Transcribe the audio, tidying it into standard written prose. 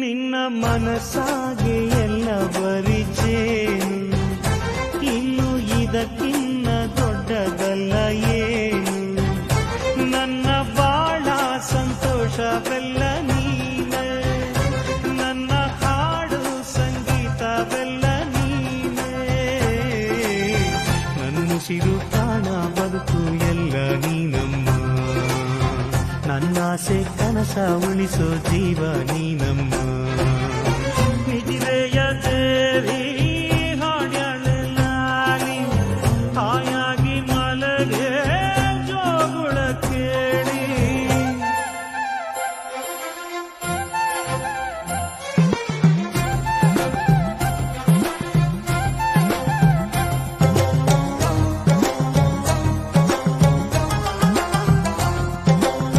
ನಿನ್ನ ಮನಸ್ಸಾಗೆ ಎಲ್ಲ ಬರಿಚೇನು, ಇನ್ನು ಇದಕ್ಕಿನ್ನ ದೊಡ್ಡದಲ್ಲ ಏನು. ನನ್ನ ಬಾಳ ಸಂತೋಷವೆಲ್ಲ ನೀನೆ, ನನ್ನ ಹಾಡು ಸಂಗೀತವೆಲ್ಲ ನೀನೆ. ನನ್ನುಸಿರು ಪ್ರಾಣ ಬದುಕು ಎಲ್ಲ ನೀನಮ್ಮ, ನನ್ನಾಸೆ ಕನಸ ಉಳಿಸೋ ಜೀವ ನೀನಮ್ಮ.